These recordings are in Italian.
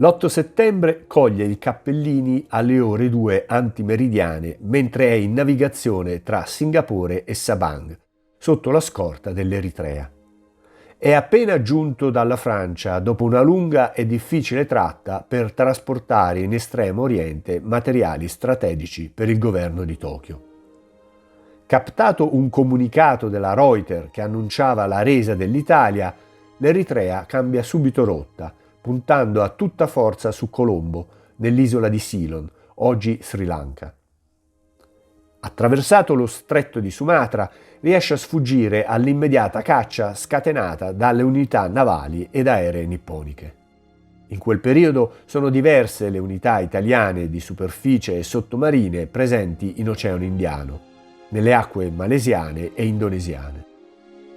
L'8 settembre coglie il Cappellini alle ore 2 antimeridiane mentre è in navigazione tra Singapore e Sabang, sotto la scorta dell'Eritrea. È appena giunto dalla Francia dopo una lunga e difficile tratta per trasportare in Estremo Oriente materiali strategici per il governo di Tokyo. Captato un comunicato della Reuters che annunciava la resa dell'Italia, l'Eritrea cambia subito rotta, puntando a tutta forza su Colombo, nell'isola di Ceylon, oggi Sri Lanka. Attraversato lo stretto di Sumatra, riesce a sfuggire all'immediata caccia scatenata dalle unità navali ed aeree nipponiche. In quel periodo sono diverse le unità italiane di superficie e sottomarine presenti in Oceano Indiano, nelle acque malesiane e indonesiane.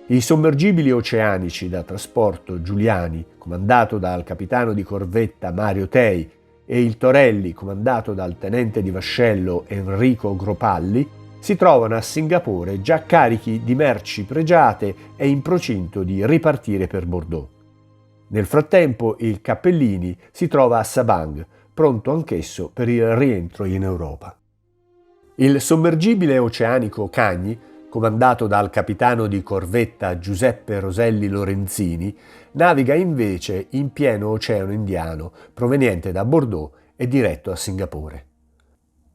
I sommergibili oceanici da trasporto Giuliani, comandato dal capitano di corvetta Mario Tei, e il Torelli, comandato dal tenente di vascello Enrico Gropalli, si trovano a Singapore già carichi di merci pregiate e in procinto di ripartire per Bordeaux. Nel frattempo il Cappellini si trova a Sabang, pronto anch'esso per il rientro in Europa. Il sommergibile oceanico Cagni, comandato dal capitano di corvetta Giuseppe Roselli Lorenzini, naviga invece in pieno Oceano Indiano, proveniente da Bordeaux e diretto a Singapore.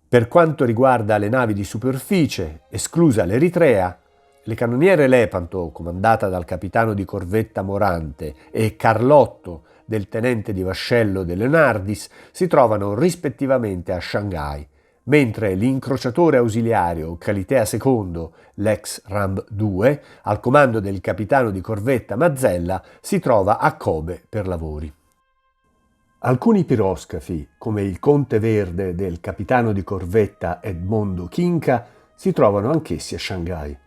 Per quanto riguarda le navi di superficie, esclusa l'Eritrea, le cannoniere Lepanto, comandata dal capitano di corvetta Morante, e Carlotto, del tenente di vascello De Leonardis, si trovano rispettivamente a Shanghai, mentre l'incrociatore ausiliario Calitea II, l'ex Ramb 2, al comando del capitano di corvetta Mazzella, si trova a Kobe per lavori. Alcuni piroscafi, come il Conte Verde del capitano di corvetta Edmondo Kinka, si trovano anch'essi a Shanghai.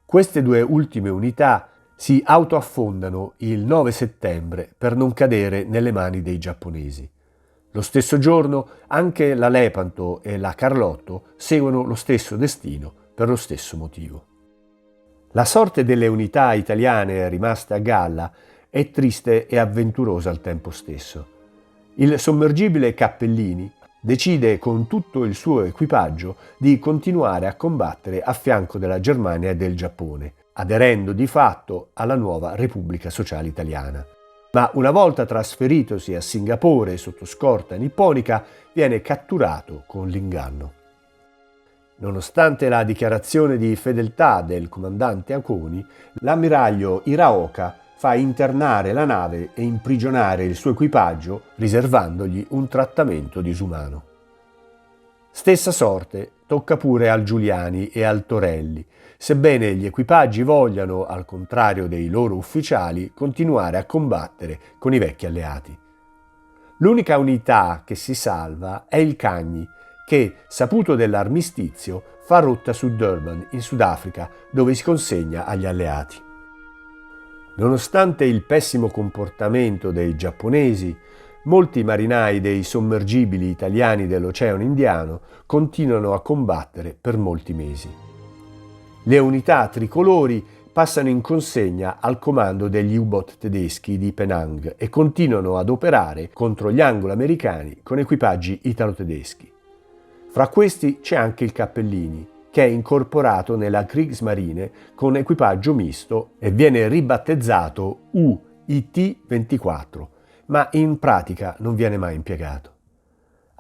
Queste due ultime unità si autoaffondano il 9 settembre per non cadere nelle mani dei giapponesi. Lo stesso giorno anche la Lepanto e la Carlotto seguono lo stesso destino per lo stesso motivo. La sorte delle unità italiane rimaste a galla è triste e avventurosa al tempo stesso. Il sommergibile Cappellini decide con tutto il suo equipaggio di continuare a combattere a fianco della Germania e del Giappone, aderendo di fatto alla nuova Repubblica Sociale Italiana. Ma una volta trasferitosi a Singapore sotto scorta nipponica, viene catturato con l'inganno. Nonostante la dichiarazione di fedeltà del comandante Akoni, l'ammiraglio Hiraoka fa internare la nave e imprigionare il suo equipaggio, riservandogli un trattamento disumano. Stessa sorte tocca pure al Giuliani e al Torelli, sebbene gli equipaggi vogliano, al contrario dei loro ufficiali, continuare a combattere con i vecchi alleati. L'unica unità che si salva è il Cagni, che, saputo dell'armistizio, fa rotta su Durban, in Sudafrica, dove si consegna agli alleati. Nonostante il pessimo comportamento dei giapponesi, molti marinai dei sommergibili italiani dell'Oceano Indiano continuano a combattere per molti mesi. Le unità tricolori passano in consegna al comando degli U-boat tedeschi di Penang e continuano ad operare contro gli anglo-americani con equipaggi italo-tedeschi. Fra questi c'è anche il Cappellini, che è incorporato nella Kriegsmarine con equipaggio misto e viene ribattezzato UIT-24, ma in pratica non viene mai impiegato.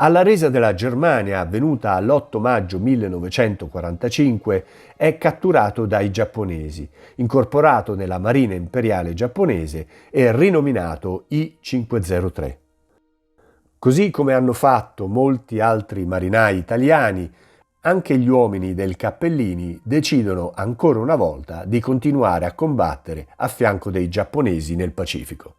Alla resa della Germania, avvenuta l'8 maggio 1945, è catturato dai giapponesi, incorporato nella Marina Imperiale giapponese e rinominato I-503. Così come hanno fatto molti altri marinai italiani, anche gli uomini del Cappellini decidono ancora una volta di continuare a combattere a fianco dei giapponesi nel Pacifico.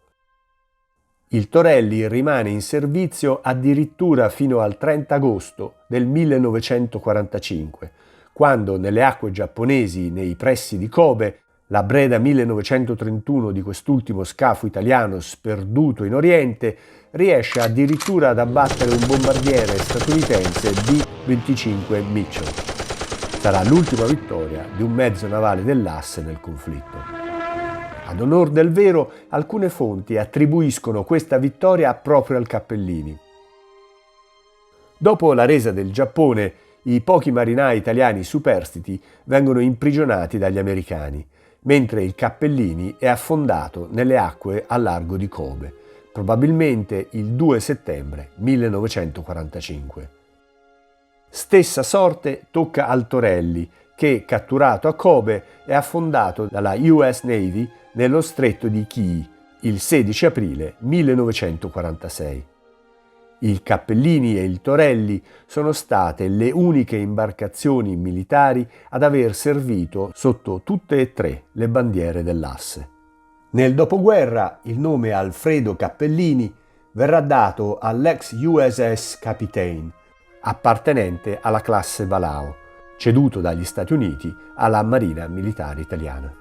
Il Torelli rimane in servizio addirittura fino al 30 agosto del 1945, quando nelle acque giapponesi nei pressi di Kobe la Breda 1931 di quest'ultimo scafo italiano sperduto in Oriente riesce addirittura ad abbattere un bombardiere statunitense B-25 Mitchell. Sarà l'ultima vittoria di un mezzo navale dell'asse nel conflitto. Ad onor del vero, alcune fonti attribuiscono questa vittoria proprio al Cappellini. Dopo la resa del Giappone, i pochi marinai italiani superstiti vengono imprigionati dagli americani, mentre il Cappellini è affondato nelle acque a largo di Kobe, probabilmente il 2 settembre 1945. Stessa sorte tocca al Torelli, che, catturato a Kobe, è affondato dalla US Navy nello stretto di Kii il 16 aprile 1946. Il Cappellini e il Torelli sono state le uniche imbarcazioni militari ad aver servito sotto tutte e tre le bandiere dell'asse. Nel dopoguerra il nome Alfredo Cappellini verrà dato all'ex USS Capitaine, appartenente alla classe Balao, ceduto dagli Stati Uniti alla Marina Militare Italiana.